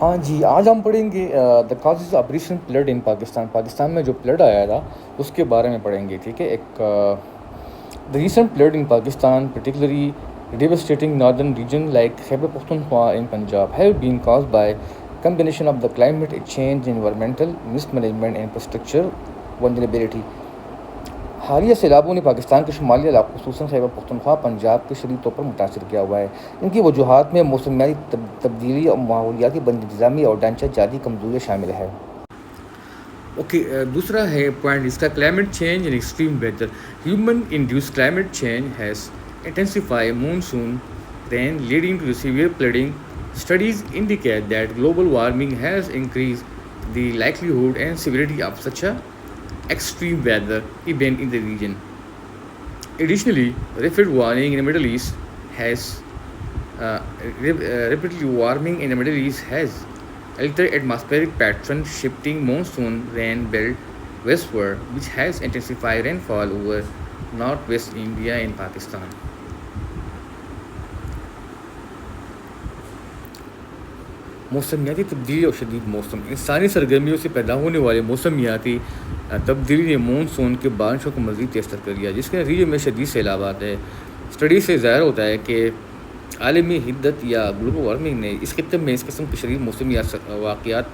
ہاں جی، آج ہم پڑھیں گے the causes of recent flood in Pakistan. Pakistan میں جو فلڈ آیا تھا اس کے بارے میں پڑھیں گے. ٹھیک ہے. The recent flood in Pakistan particularly devastating northern region like Khyber Pakhtunkhwa in Punjab have been caused by combination of the climate change, environmental mismanagement and infrastructure vulnerability. حالیہ سیلابوں نے پاکستان کے شمالی علاقوں خصوصاً خیبر پختونخوا پنجاب کے شدید طور پر متاثر کیا ہوا ہے. ان کی وجوہات میں موسمیاتی تبدیلی اور ماحولیاتی بد انتظامی اور ڈھانچہ جاتی کمزوریاں شامل ہے. دوسرا ہے پوائنٹ اس کا climate change and extreme weather. Human induce climate change has intensified monsoon rain leading to severe flooding. Studies indicate that global warming has increased the likelihood and severity of such a extreme weather event in the region. Additionally, rapid warming in the Middle East has rapidly warming in the Middle East has altered atmospheric pattern, shifting monsoon rain belt westward, which has intensified rainfall over northwest India and Pakistan. موسمیاتی تبدیلی اور شدید موسم. انسانی سرگرمیوں سے پیدا ہونے والے موسمیاتی تبدیلی نے مونسون کے بارشوں کو مزید تیز کر دیا، جس کے نتیجے میں شدید سیلابات ہے. اسٹڈی سے ظاہر ہوتا ہے کہ عالمی حدت یا گلوبل وارمنگ نے اس خطے میں اس قسم کے شدید موسمی واقعات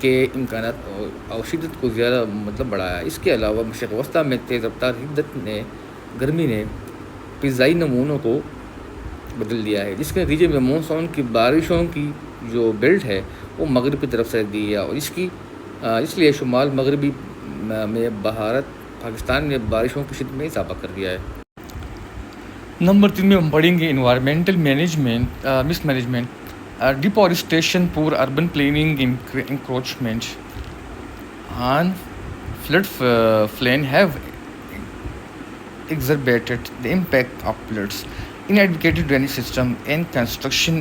کے امکانات اور شدت کو زیادہ بڑھایا. اس کے علاوہ مشرق وسطیٰ میں تیز رفتار حدت نے گرمی نے فضائی نمونوں کو بدل دیا ہے، جس کے نتیجے میں مونسون کی بارشوں کی جو بیلٹ ہے وہ مغرب کی طرف سے دی ہے، اور اس لیے شمال مغربی میں بھارت پاکستان میں بارشوں کی شدت میں اضافہ کر دیا ہے. نمبر 3 میں ہم پڑھیں گے environmental mismanagement. Deforestation, poor urban planning, encroachment on flood plain have exacerbated the impact of floods. Inadequate drainage system and construction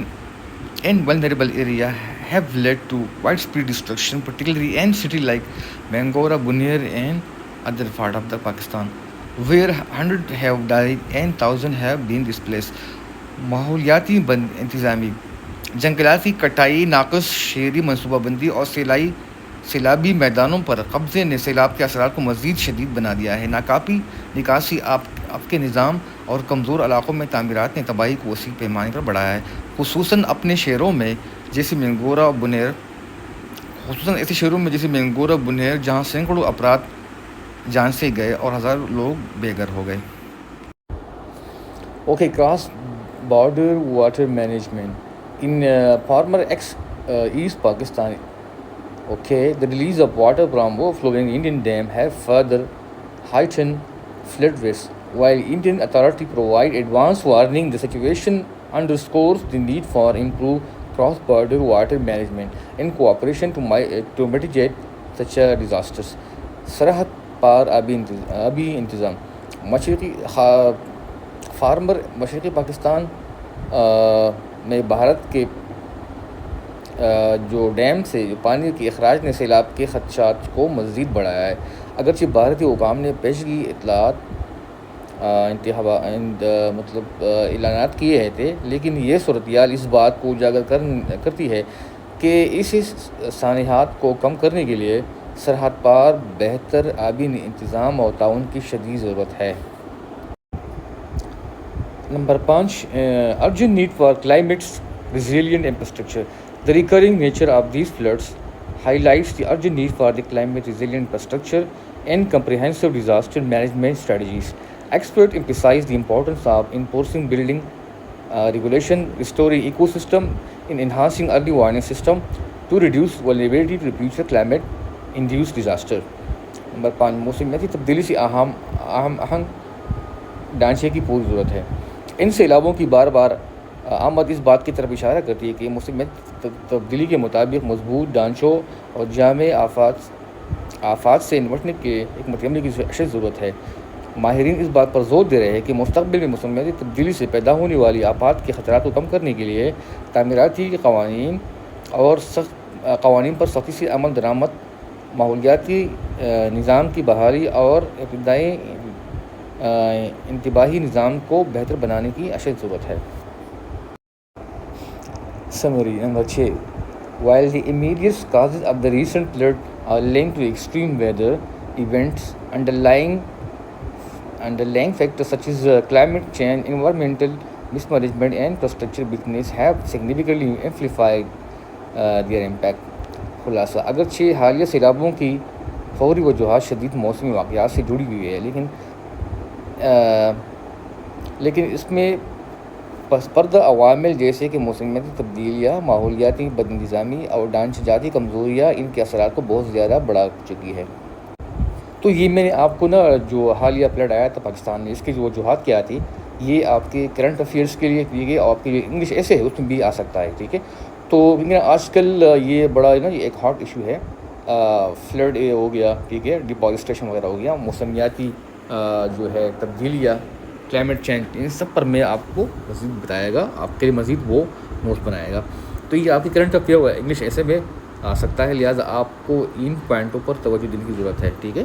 in vulnerable area have led to widespread destruction, particularly in cities like Mangora, Buner and other parts of the Pakistan, where hundreds have died and thousands have been displaced. ماحولیاتی بد انتظامی، جنگلاتی کٹائی، ناقص شہری منصوبہ بندی اور سیلابی میدانوں پر قبضے نے سیلاب کے اثرات کو مزید شدید بنا دیا ہے. ناکافی نکاسی آپ کے نظام اور کمزور علاقوں میں تعمیرات نے تباہی کو وسیع پیمانے پر بڑھایا ہے، خصوصاً ایسے شہروں میں جیسے مینگورہ بنیر جہاں سینکڑوں افراد جان سے گئے اور ہزاروں لوگ بے گھر ہو گئے. Cross border water management in former East Pakistan. The release of water from overflowing Indian dam have further heightened flood risk. While Indian authorities provide advance warning, the situation underscores the need for improved cross-border water management and cooperation to mitigate such disasters. سرحد پار آبی انتظام. مشرقی پاکستان میں بھارت کے جو dam سے جو پانی کے اخراج نے سیلاب کے خدشات کو مزید بڑھایا ہے. اگرچہ بھارتی حکام نے پیشگی اعلانات کیے تھے، لیکن یہ صورتحال اس بات کو اجاگر کرتی ہے کہ اس سانحات کو کم کرنے کے لیے سرحد پار بہتر آبی انتظام اور تعاون کی شدید ضرورت ہے. Number 5 urgent need for climate resilient infrastructure. The recurring nature of these floods highlights the urgent need for the climate resilient infrastructure and comprehensive disaster management strategies. Experts emphasize the importance of enforcing building regulation, restoring ecosystem, and enhancing early warning system to reduce vulnerability to future climate-induced disaster. Number 5 موسمیاتی تبدیلی سے اہم ڈھانچے کی پوری ضرورت ہے. ان سیلابوں کی بار بار آمد اس بات کی طرف اشارہ کرتی ہے کہ موسمیاتی تبدیلی کے مطابق مضبوط ڈھانچوں اور جامع آفات سے نمٹنے کے ایک عمل کی اشد ضرورت ہے. ماہرین اس بات پر زور دے رہے ہیں کہ مستقبل میں موسمیاتی تبدیلی سے پیدا ہونے والی آفات کے خطرات کو کم کرنے کے لیے تعمیراتی قوانین پر سختی سے عمل درآمد، ماحولیاتی نظام کی بحالی اور انتباہی نظام کو بہتر بنانے کی اشد ضرورت ہے. Summary. Number 6 While the immediate causes of the recent flood are linked to extreme weather events, underlying factors such as climate change, environmental mismanagement, and infrastructure weakness have significantly amplified their impact. خلاصہ اگرچہ حالیہ سیلابوں کی فوری وجوہات شدید موسمی واقعات سے جڑی ہوئی ہے، لیکن اس میں پس پردہ عوامل جیسے کہ موسمیاتی تبدیلیاں، ماحولیاتی بد انتظامی اور ڈھانچہ جاتی کمزوریاں ان کے اثرات کو بہت زیادہ بڑھا چکی ہے۔ تو یہ میں نے آپ کو جو حالیہ فلڈ آیا تھا پاکستان میں، اس کی جو وجوہات کیا تھی، یہ آپ کے کرنٹ افیئرس کے لیے کی گئی، اور آپ کے جو انگلش ایسے ہے اس میں بھی آ سکتا ہے، ٹھیک ہے۔ تو آج کل یہ بڑا یہ ایک ہاٹ ایشو ہے، فلڈ ہو گیا، ٹھیک ہے، ڈیفارسٹریشن وغیرہ ہو گیا، موسمیاتی جو ہے تبدیلیاں، کلائمیٹ چینج، ان سب پر میں آپ کو مزید بتائے گا، آپ کے لیے مزید وہ نوٹس بنائے گا۔ تو یہ آپ کی کرنٹ افیئر انگلش ایسے میں آ سکتا ہے، لہٰذا آپ کو ان پوائنٹوں پر توجہ دینے کی ضرورت ہے، ٹھیک ہے۔